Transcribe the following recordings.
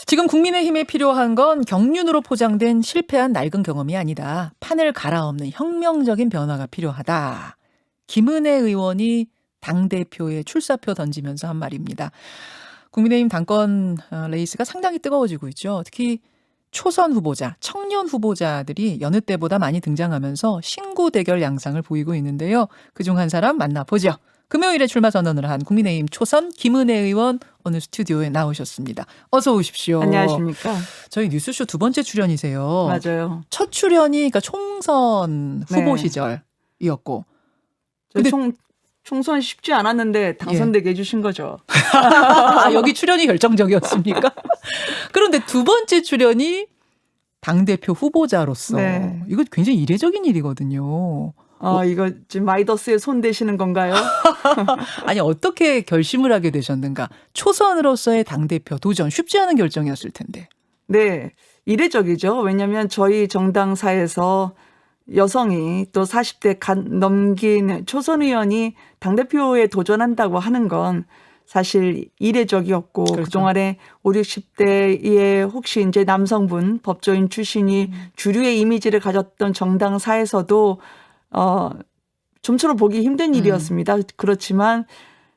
지금 국민의힘에 필요한 건 경륜으로 포장된 실패한 낡은 경험이 아니다. 판을 갈아엎는 혁명적인 변화가 필요하다. 김은혜 의원이 당대표에 출사표 던지면서 한 말입니다. 국민의힘 당권 레이스가 상당히 뜨거워지고 있죠. 특히 초선 후보자, 청년 후보자들이 여느 때보다 많이 등장하면서 신구 대결 양상을 보이고 있는데요. 그중 한 사람 만나보죠. 금요일에 출마 선언을 한 국민의힘 초선 김은혜 의원 오늘 스튜디오에 나오셨습니다. 어서 오십시오. 안녕하십니까. 저희 뉴스쇼 두 번째 출연이세요. 맞아요. 첫 출연이 그러니까 총선 후보 네. 시절이었고. 근데 근데 총선 쉽지 않았는데 당선되게 해주신 거죠. 여기 출연이 결정적이었습니까? 그런데 두 번째 출연이 당대표 후보자로서 네. 이거 굉장히 이례적인 일이거든요. 이거 지금 마이더스에 손 대시는 건가요? 아니 어떻게 결심을 하게 되셨는가? 초선으로서의 당대표 도전 쉽지 않은 결정이었을 텐데. 네. 이례적이죠. 왜냐하면 저희 정당사에서 여성이 또 40대 넘긴 초선 의원이 당대표에 도전한다고 하는 건 사실 이례적이었고 그렇죠. 그동안에 5, 60대의 혹시 이제 남성분 법조인 출신이 주류의 이미지를 가졌던 정당사에서도 좀처럼 보기 힘든 일이었습니다. 그렇지만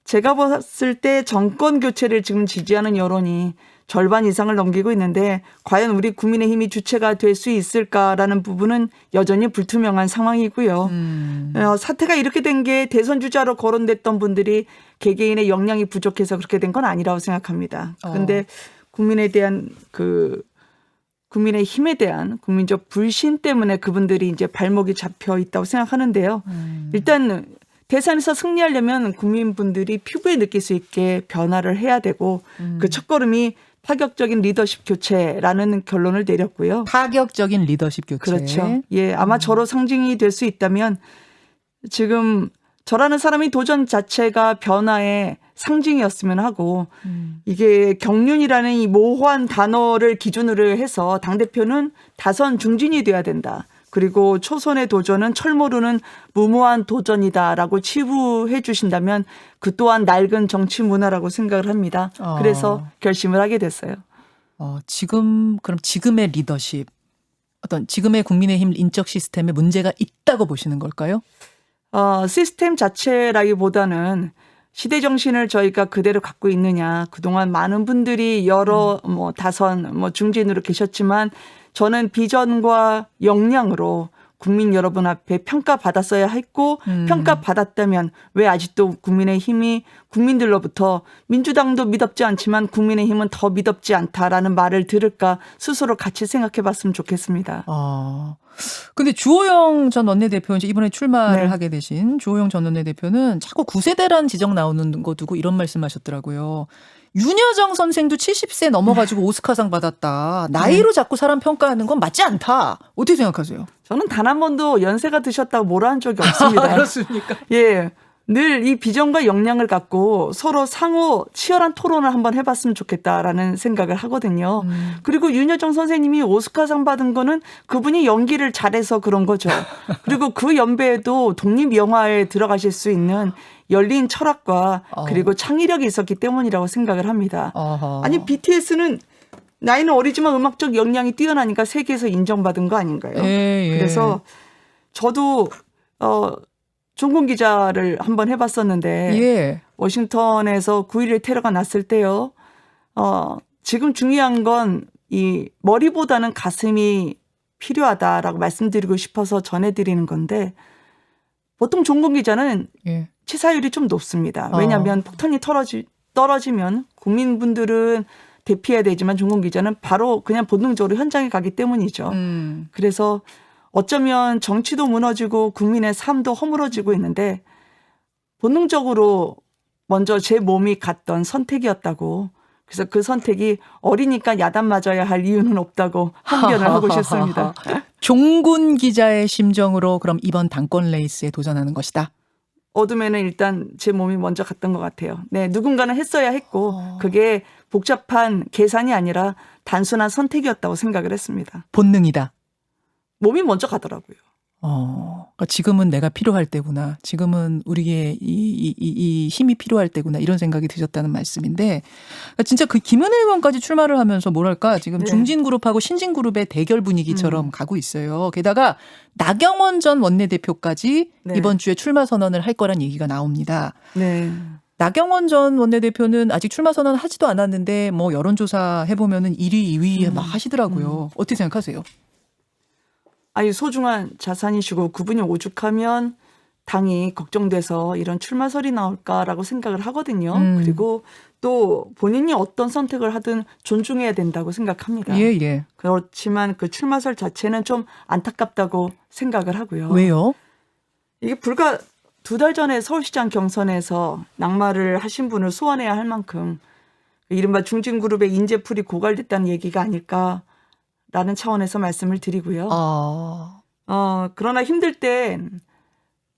제가 봤을 때 정권 교체를 지금 지지하는 여론이 절반 이상을 넘기고 있는데 과연 우리 국민의힘이 주체가 될 수 있을까라는 부분은 여전히 불투명한 상황이고요. 사태가 이렇게 된 게 대선 주자로 거론됐던 분들이 개개인의 역량이 부족해서 그렇게 된 건 아니라고 생각합니다. 그런데 국민의힘에 대한 국민적 불신 때문에 그분들이 이제 발목이 잡혀 있다고 생각하는데요. 일단 대선에서 승리하려면 국민분들이 피부에 느낄 수 있게 변화를 해야 되고 그 첫걸음이 파격적인 리더십 교체라는 결론을 내렸고요. 파격적인 리더십 교체. 그렇죠. 예, 아마 저로 상징이 될 수 있다면 지금 저라는 사람이 도전 자체가 변화의 상징이었으면 하고 이게 경륜이라는 이 모호한 단어를 기준으로 해서 당대표는 다선 중진이 돼야 된다. 그리고 초선의 도전은 철모르는 무모한 도전이다라고 치부해 주신다면 그 또한 낡은 정치 문화라고 생각을 합니다. 그래서 결심을 하게 됐어요. 그럼 지금의 리더십, 어떤 지금의 국민의힘 인적 시스템에 문제가 있다고 보시는 걸까요? 시스템 자체라기보다는 시대 정신을 저희가 그대로 갖고 있느냐. 그동안 많은 분들이 여러 다선 중진으로 계셨지만 저는 비전과 역량으로 국민 여러분 앞에 평가받았어야 했고 평가받았다면 왜 아직도 국민의힘이 국민들로부터 민주당도 미덥지 않지만 국민의힘은 더 미덥지 않다라는 말을 들을까 스스로 같이 생각해 봤으면 좋겠습니다. 근데 주호영 전 원내대표 이제 이번에 출마를 네. 하게 되신 주호영 전 원내대표는 자꾸 9세대란 지적 나오는 거 두고 이런 말씀하셨더라고요. 윤여정 선생도 70세 넘어가지고 오스카상 받았다. 나이로 자꾸 사람 평가하는 건 맞지 않다. 어떻게 생각하세요? 저는 단 한 번도 연세가 드셨다고 뭐라 한 적이 없습니다. 그렇습니까? 예. 늘 이 비전과 역량을 갖고 서로 상호 치열한 토론을 한번 해봤으면 좋겠다라는 생각을 하거든요. 그리고 윤여정 선생님이 오스카상 받은 거는 그분이 연기를 잘해서 그런 거죠. 그리고 그 연배에도 독립영화에 들어가실 수 있는 열린 철학과 그리고 창의력이 있었기 때문이라고 생각을 합니다. 아니 BTS는 나이는 어리지만 음악적 역량이 뛰어나니까 세계에서 인정받은 거 아닌가요? 예. 그래서 저도 종군 기자를 한번 해봤었는데 예. 워싱턴에서 9.11 테러가 났을 때요. 지금 중요한 건 이 머리보다는 가슴이 필요하다라고 말씀드리고 싶어서 전해드리는 건데 보통 종군 기자는 예. 치사율이 좀 높습니다. 왜냐하면 폭탄이 떨어지면 국민분들은 대피해야 되지만 종군 기자는 바로 그냥 본능적으로 현장에 가기 때문이죠. 그래서 어쩌면 정치도 무너지고 국민의 삶도 허물어지고 있는데 본능적으로 먼저 제 몸이 갔던 선택이었다고. 그래서 그 선택이 어리니까 야단 맞아야 할 이유는 없다고 항변을 하고 싶습니다. 종군 기자의 심정으로 그럼 이번 당권 레이스에 도전하는 것이다. 어둠에는 일단 제 몸이 먼저 갔던 것 같아요. 네, 누군가는 했어야 했고 그게 복잡한 계산이 아니라 단순한 선택이었다고 생각을 했습니다. 본능이다. 몸이 먼저 가더라고요. 그러니까 지금은 내가 필요할 때구나. 지금은 우리의 이 힘이 필요할 때구나. 이런 생각이 드셨다는 말씀인데, 그러니까 진짜 그 김은혜 의원까지 출마를 하면서 뭐랄까 지금 네. 중진그룹하고 신진그룹의 대결 분위기처럼 가고 있어요. 게다가 나경원 전 원내대표까지 네. 이번 주에 출마 선언을 할 거란 얘기가 나옵니다. 네. 나경원 전 원내대표는 아직 출마 선언 하지도 않았는데 뭐 여론조사 해보면은 1위, 2위 막 하시더라고요. 어떻게 생각하세요? 아니 소중한 자산이시고 그분이 오죽하면 당이 걱정돼서 이런 출마설이 나올까라고 생각을 하거든요. 그리고 또 본인이 어떤 선택을 하든 존중해야 된다고 생각합니다. 예, 예. 그렇지만 그 출마설 자체는 좀 안타깝다고 생각을 하고요. 왜요? 이게 불과 2달 전에 서울시장 경선에서 낙마를 하신 분을 소환해야 할 만큼 이른바 중진그룹의 인재풀이 고갈됐다는 얘기가 아닐까라는 차원에서 말씀을 드리고요. 그러나 힘들 땐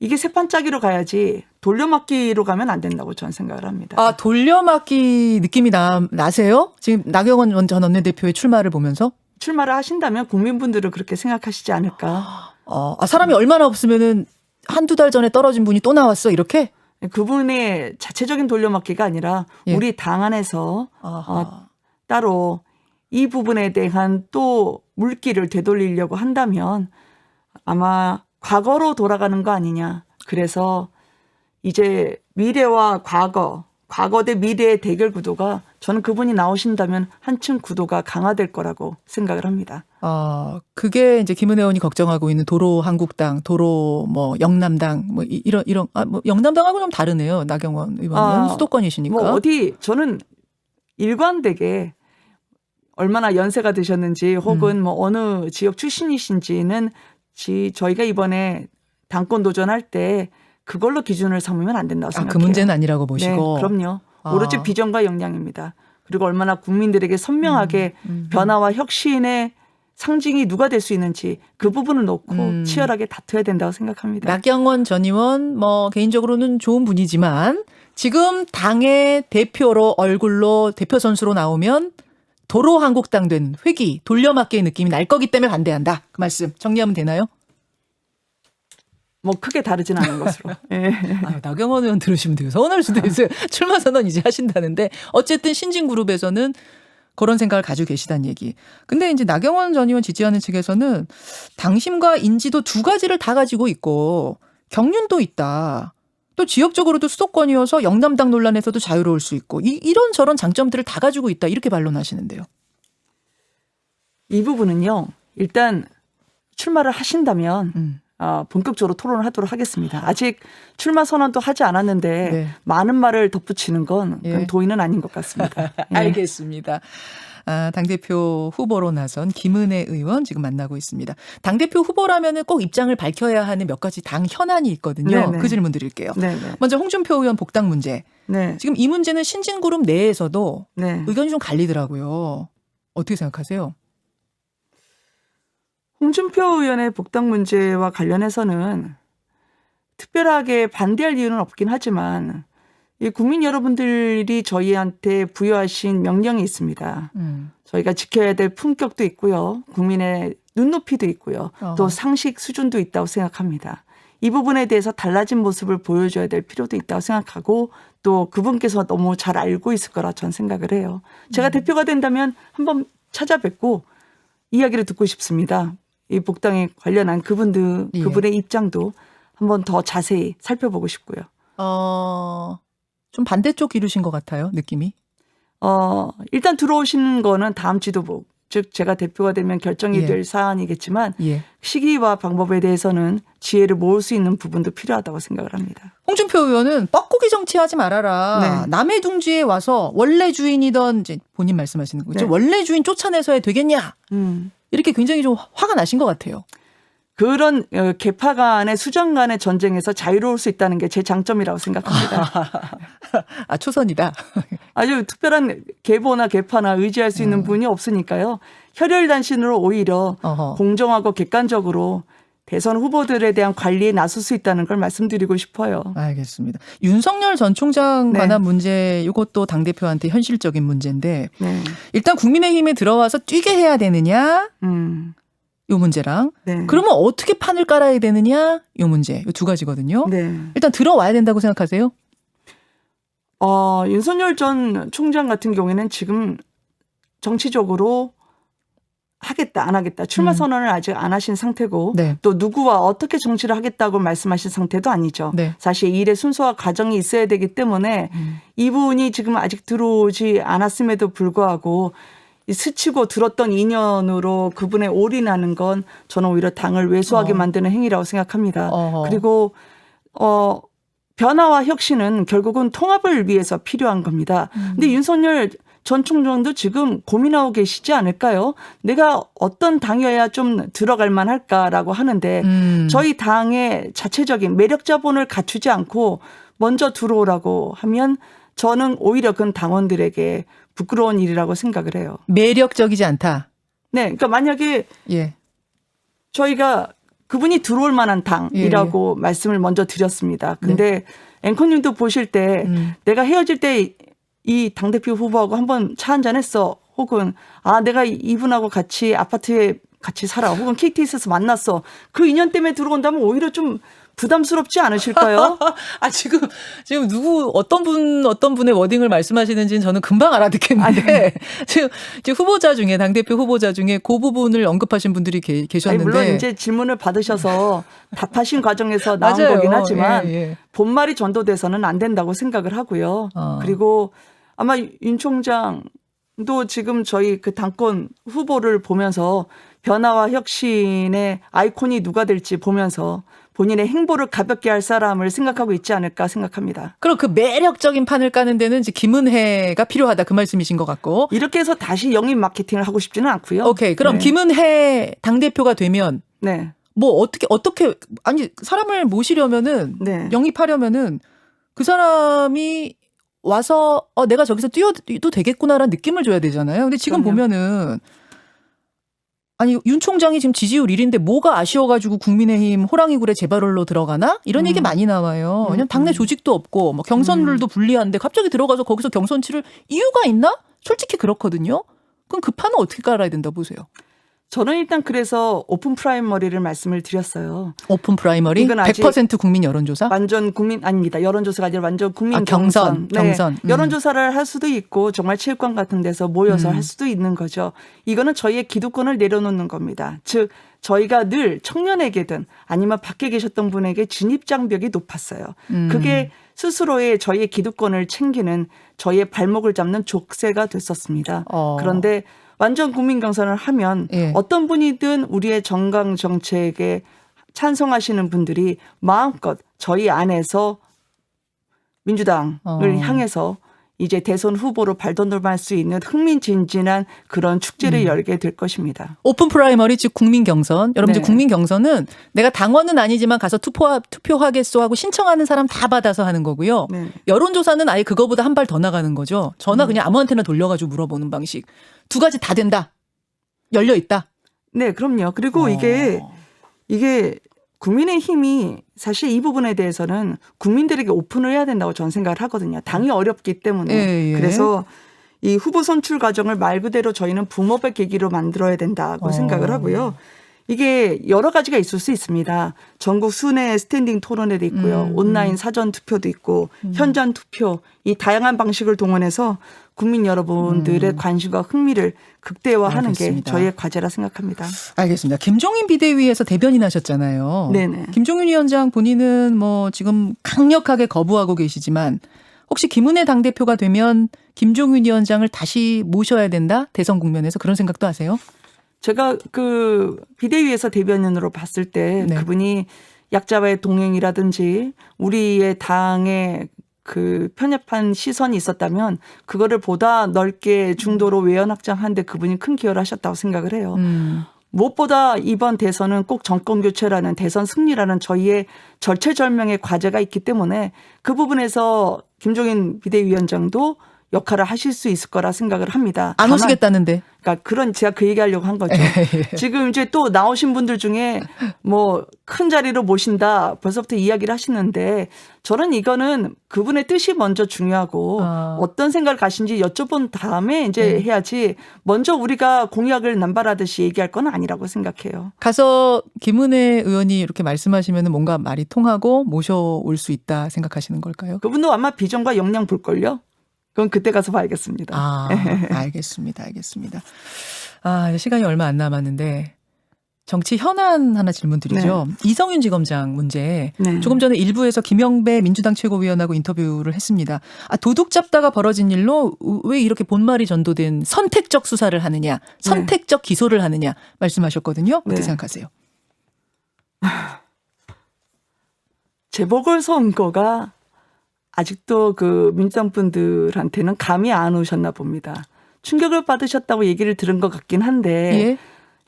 이게 세판짜기로 가야지 돌려막기로 가면 안 된다고 저는 생각을 합니다. 돌려막기 느낌이 나세요? 지금 나경원 전 원내대표의 출마를 보면서? 출마를 하신다면 국민분들은 그렇게 생각하시지 않을까. 사람이 얼마나 없으면은 한두 달 전에 떨어진 분이 또 나왔어, 이렇게? 그분의 자체적인 돌려막기가 아니라 예. 우리 당 안에서 따로 이 부분에 대한 또 물기를 되돌리려고 한다면 아마 과거로 돌아가는 거 아니냐. 그래서 이제 미래와 과거 대 미래의 대결 구도가 저는 그분이 나오신다면 한층 구도가 강화될 거라고 생각을 합니다. 그게 이제 김은혜 의원이 걱정하고 있는 도로 한국당, 도로 뭐 영남당 뭐 이런 뭐 영남당하고 좀 다르네요. 나경원 의원은 수도권이시니까. 뭐 어디 저는 일관되게 얼마나 연세가 드셨는지 혹은 뭐 어느 지역 출신이신지는 저희가 이번에 당권 도전할 때 그걸로 기준을 삼으면 안 된다고 생각해요. 그 문제는 아니라고 보시고. 네, 그럼요. 오로지 비전과 역량입니다. 그리고 얼마나 국민들에게 선명하게 변화와 혁신의 상징이 누가 될 수 있는지 그 부분을 놓고 치열하게 다투어야 된다고 생각합니다. 나경원 전 의원 뭐 개인적으로는 좋은 분이지만 지금 당의 대표로 얼굴로 대표 선수로 나오면 도로 한국당 된 회기 돌려막기의 느낌이 날 거기 때문에 반대한다. 그 말씀 정리하면 되나요? 뭐 크게 다르진 않은 것으로. 예. 나경원 의원 들으시면 되게 서운할 수도 있어요. 출마 선언 이제 하신다는데 어쨌든 신진그룹에서는 그런 생각을 가지고 계시다는 얘기. 근데 이제 나경원 전 의원 지지하는 측에서는 당심과 인지도 두 가지를 다 가지고 있고 경륜도 있다. 또 지역적으로도 수도권이어서 영남당 논란에서도 자유로울 수 있고 이런 저런 장점들을 다 가지고 있다. 이렇게 반론하시는데요. 이 부분은요. 일단 출마를 하신다면 본격적으로 토론을 하도록 하겠습니다. 아직 출마 선언도 하지 않았는데 네. 많은 말을 덧붙이는 건 예. 도의는 아닌 것 같습니다. 예. 알겠습니다. 당대표 후보로 나선 김은혜 의원 지금 만나고 있습니다. 당대표 후보라면 꼭 입장을 밝혀야 하는 몇 가지 당 현안이 있거든요. 네네. 그 질문 드릴게요. 네네. 먼저 홍준표 의원 복당 문제. 네. 지금 이 문제는 신진그룹 내에서도 네. 의견이 좀 갈리더라고요. 어떻게 생각하세요? 홍준표 의원의 복당 문제와 관련해서는 특별하게 반대할 이유는 없긴 하지만 이 국민 여러분들이 저희한테 부여하신 명령이 있습니다. 저희가 지켜야 될 품격도 있고요. 국민의 눈높이도 있고요. 또 상식 수준도 있다고 생각합니다. 이 부분에 대해서 달라진 모습을 보여줘야 될 필요도 있다고 생각하고 또 그분께서 너무 잘 알고 있을 거라 저는 생각을 해요. 제가 대표가 된다면 한번 찾아뵙고 이야기를 듣고 싶습니다. 이 복당에 관련한 그분의 입장도 한번 더 자세히 살펴보고 싶고요. 좀 반대쪽 이루신 것 같아요, 느낌이. 일단 들어오시는 거는 다음 지도부, 즉 제가 대표가 되면 결정이 될 사안이겠지만 시기와 방법에 대해서는 지혜를 모을 수 있는 부분도 필요하다고 생각을 합니다. 홍준표 의원은 뻐꾸기 정치하지 말아라. 네. 남의 둥지에 와서 원래 주인이던 이제 본인 말씀하시는 거죠. 네. 원래 주인 쫓아내서야 되겠냐. 이렇게 굉장히 좀 화가 나신 것 같아요. 그런 계파 간의 수정 간의 전쟁에서 자유로울 수 있다는 게 제 장점이라고 생각합니다. 초선이다. 아주 특별한 계보나 계파나 의지할 수 있는 분이 없으니까요. 혈혈단신으로 오히려 공정하고 객관적으로 대선 후보들에 대한 관리에 나설 수 있다는 걸 말씀드리고 싶어요. 알겠습니다. 윤석열 전 총장 관한 문제 이것도 당대표한테 현실적인 문제인데 일단 국민의힘에 들어와서 뛰게 해야 되느냐 요 문제랑 네. 그러면 어떻게 판을 깔아야 되느냐 요 문제 요 두 가지거든요. 네. 일단 들어와야 된다고 생각하세요? 윤석열 전 총장 같은 경우에는 지금 정치적으로 하겠다 안 하겠다 출마 선언을 아직 안 하신 상태고 네. 또 누구와 어떻게 정치를 하겠다고 말씀하신 상태도 아니죠. 네. 사실 일의 순서와 과정이 있어야 되기 때문에 이분이 지금 아직 들어오지 않았음에도 불구하고 이 스치고 들었던 인연으로 그분의 올인하는 건 저는 오히려 당을 왜소하게 만드는 행위라고 생각합니다. 그리고 변화와 혁신은 결국은 통합을 위해서 필요한 겁니다. 근데 윤석열 전 총장도 지금 고민하고 계시지 않을까요? 내가 어떤 당이어야 좀 들어갈 만할까라고 하는데 저희 당의 자체적인 매력 자본을 갖추지 않고 먼저 들어오라고 하면 저는 오히려 그건 당원들에게 부끄러운 일이라고 생각을 해요. 매력적이지 않다. 네, 그러니까 만약에 예. 저희가 그분이 들어올 만한 당이라고 말씀을 먼저 드렸습니다. 근데 앵커님도 보실 때 내가 헤어질 때 이 당대표 후보하고 한번 차 한잔 했어. 혹은 내가 이분하고 같이 아파트에 같이 살아. 혹은 KTX에서 만났어. 그 인연 때문에 들어온다면 오히려 좀 부담스럽지 않으실까요? 지금 어떤 분의 워딩을 말씀하시는지는 저는 금방 알아듣겠는데 지금 후보자 중에 당대표 후보자 중에 그 부분을 언급하신 분들이 계셨는데 물론 이제 질문을 받으셔서 답하신 과정에서 나온 맞아요. 거긴 하지만 예. 본말이 전도돼서는 안 된다고 생각을 하고요. 그리고 아마 윤 총장도 지금 저희 그 당권 후보를 보면서 변화와 혁신의 아이콘이 누가 될지 보면서 본인의 행보를 가볍게 할 사람을 생각하고 있지 않을까 생각합니다. 그럼 그 매력적인 판을 까는 데는 이제 김은혜가 필요하다 그 말씀이신 것 같고. 이렇게 해서 다시 영입 마케팅을 하고 싶지는 않고요. 오케이. 그럼 네. 김은혜 당대표가 되면 네. 뭐 어떻게 아니 사람을 모시려면은 네. 영입하려면은 그 사람이 와서 내가 저기서 뛰어도 되겠구나라는 느낌을 줘야 되잖아요. 근데 지금 그럼요. 보면은 아니 윤 총장이 지금 지지율 1위인데 뭐가 아쉬워가지고 국민의힘 호랑이 굴에 재발로 들어가나 이런 얘기 많이 나와요. 왜냐면 당내 조직도 없고 뭐 경선룰도 불리한데 갑자기 들어가서 거기서 경선 치를 이유가 있나? 솔직히 그렇거든요. 그럼 그 판은 어떻게 깔아야 된다 보세요? 저는 일단 그래서 오픈 프라이머리를 말씀을 드렸어요. 오픈 프라이머리? 이건 아직 100% 국민 여론조사? 완전 국민 아닙니다. 여론조사가 아니라 완전 국민 경선. 네. 경선. 여론조사를 할 수도 있고 정말 체육관 같은 데서 모여서 할 수도 있는 거죠. 이거는 저희의 기득권을 내려놓는 겁니다. 즉 저희가 늘 청년에게든 아니면 밖에 계셨던 분에게 진입장벽이 높았어요. 그게 스스로의 저희의 기득권을 챙기는 저희의 발목을 잡는 족쇄가 됐었습니다. 그런데 완전 국민 경선을 하면 어떤 분이든 우리의 정강 정책에 찬성하시는 분들이 마음껏 저희 안에서 민주당을 향해서 이제 대선 후보로 발돋움할 수 있는 흥미진진한 그런 축제를 열게 될 것입니다. 오픈 프라이머리 즉 국민 경선. 여러분들 네. 국민 경선은 내가 당원은 아니지만 가서 투표하겠소 하고 신청하는 사람 다 받아서 하는 거고요. 네. 여론조사는 아예 그거보다 한 발 더 나가는 거죠. 전화 그냥 아무한테나 돌려가지고 물어보는 방식. 두 가지 다 된다. 열려 있다. 네, 그럼요. 그리고 이게 국민의힘이 사실 이 부분에 대해서는 국민들에게 오픈을 해야 된다고 저는 생각을 하거든요. 당이 어렵기 때문에. 그래서 이 후보 선출 과정을 말 그대로 저희는 붐업의 계기로 만들어야 된다고 생각을 하고요. 이게 여러 가지가 있을 수 있습니다. 전국 순회 스탠딩 토론회도 있고요. 온라인 사전 투표도 있고 현장 투표 이 다양한 방식을 동원해서 국민 여러분들의 관심과 흥미를 극대화하는 게 저희의 과제라 생각합니다. 알겠습니다. 김종인 비대위에서 대변인 하셨잖아요. 네네. 김종인 위원장 본인은 뭐 지금 강력하게 거부하고 계시지만 혹시 김은혜 당대표가 되면 김종인 위원장을 다시 모셔야 된다? 대선 국면에서 그런 생각도 하세요? 제가 그 비대위에서 대변인으로 봤을 때 그분이 약자와의 동행이라든지 우리의 당의 그 편협한 시선이 있었다면 그거를 보다 넓게 중도로 외연 확장하는데 그분이 큰 기여를 하셨다고 생각을 해요. 무엇보다 이번 대선은 꼭 정권 교체라는 대선 승리라는 저희의 절체절명의 과제가 있기 때문에 그 부분에서 김종인 비대위원장도 역할을 하실 수 있을 거라 생각을 합니다. 안 오시겠다는데. 그러니까 그런 제가 그 얘기하려고 한 거죠. 지금 이제 또 나오신 분들 중에 뭐 큰 자리로 모신다 벌써부터 이야기를 하시는데 저는 이거는 그분의 뜻이 먼저 중요하고 어떤 생각을 가신지 여쭤본 다음에 이제 해야지 먼저 우리가 공약을 남발하듯이 얘기할 건 아니라고 생각해요. 가서 김은혜 의원이 이렇게 말씀하시면 뭔가 말이 통하고 모셔올 수 있다 생각하시는 걸까요? 그분도 아마 비전과 역량 볼걸요? 그건 그때 가서 봐야겠습니다. 아, 알겠습니다. 알겠습니다. 아, 시간이 얼마 안 남았는데 정치 현안 하나 질문 드리죠. 이성윤 지검장 문제. 네. 조금 전에 일부에서 김영배 민주당 최고위원하고 인터뷰를 했습니다. 아, 도둑 잡다가 벌어진 일로 왜 이렇게 본말이 전도된 선택적 수사를 하느냐, 선택적 기소를 하느냐 말씀하셨거든요. 어떻게 네. 생각하세요? 재보궐선거가 아직도 그 민주당 분들한테는 감이 안 오셨나 봅니다. 충격을 받으셨다고 얘기를 들은 것 같긴 한데 예.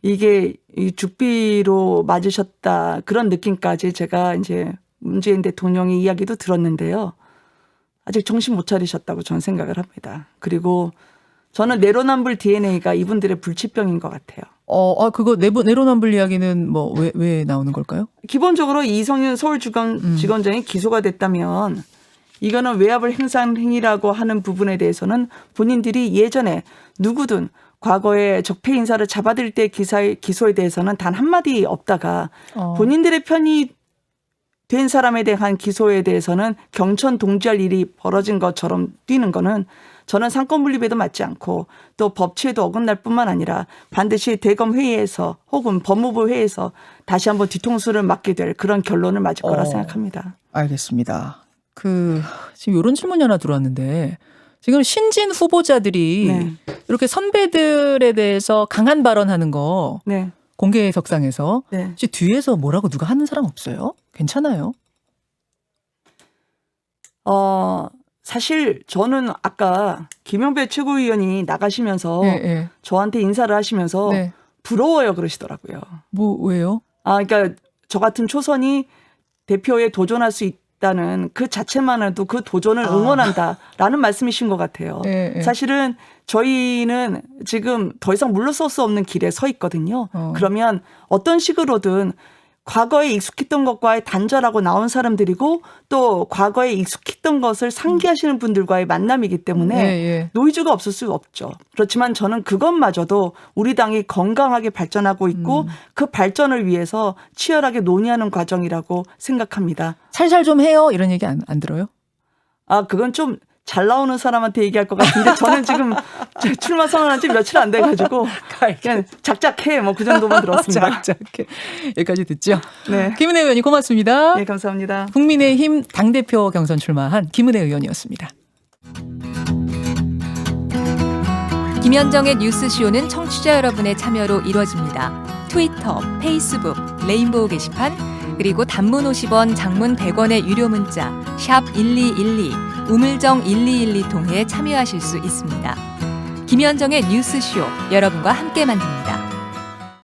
이게 이 죽비로 맞으셨다 그런 느낌까지 제가 이제 문재인 대통령의 이야기도 들었는데요. 아직 정신 못 차리셨다고 저는 생각을 합니다. 그리고 저는 내로남불 DNA가 이분들의 불치병인 것 같아요. 그거 내로남불 이야기는 뭐 왜 나오는 걸까요? 기본적으로 이성윤 서울지검장이 기소가 됐다면 이거는 외압을 행사한 행위라고 하는 부분에 대해서는 본인들이 예전에 누구든 과거에 적폐 인사를 잡아들 때 기소에 대해서는 단 한마디 없다가 본인들의 편이 된 사람에 대한 기소에 대해서는 경천 동지할 일이 벌어진 것처럼 뛰는 거는 저는 상권분립에도 맞지 않고 또 법치에도 어긋날 뿐만 아니라 반드시 대검회의에서 혹은 법무부 회의에서 다시 한번 뒤통수를 맞게 될 그런 결론을 맞을 거라 생각합니다. 알겠습니다. 지금 이런 질문이 하나 들어왔는데 지금 신진 후보자들이 이렇게 선배들에 대해서 강한 발언하는 거 공개석상에서 혹시 뒤에서 뭐라고 누가 하는 사람 없어요? 괜찮아요? 사실 저는 아까 김영배 최고위원이 나가시면서 저한테 인사를 하시면서 부러워요 그러시더라고요. 왜요? 그러니까 저 같은 초선이 대표에 도전할 수 있다는 그 자체만으로도 그 도전을 응원한다라는 말씀이신 것 같아요. 사실은 저희는 지금 더 이상 물러설 수 없는 길에 서 있거든요. 그러면 어떤 식으로든 과거에 익숙했던 것과의 단절하고 나온 사람들이고 또 과거에 익숙했던 것을 상기하시는 분들과의 만남이기 때문에 노이즈가 없을 수 없죠. 그렇지만 저는 그것마저도 우리 당이 건강하게 발전하고 있고 그 발전을 위해서 치열하게 논의하는 과정이라고 생각합니다. 살살 좀 해요 이런 얘기 안 들어요? 그건 좀 잘 나오는 사람한테 얘기할 것 같은데 저는 지금 출마 선언한 지 며칠 안 돼가지고 그냥 작작해 뭐 그 정도만 들었습니다. 작작해. 여기까지 듣죠. 네. 김은혜 의원님 고맙습니다. 네, 감사합니다. 국민의힘 당대표 경선 출마한 김은혜 의원이었습니다. 김현정의 뉴스쇼는 청취자 여러분의 참여로 이루어집니다. 트위터, 페이스북, 레인보우 게시판, 그리고 단문 50원, 장문 100원의 유료 문자 샵 1212, 우물정 1212 통해 참여하실 수 있습니다. 김현정의 뉴스쇼, 여러분과 함께 만듭니다.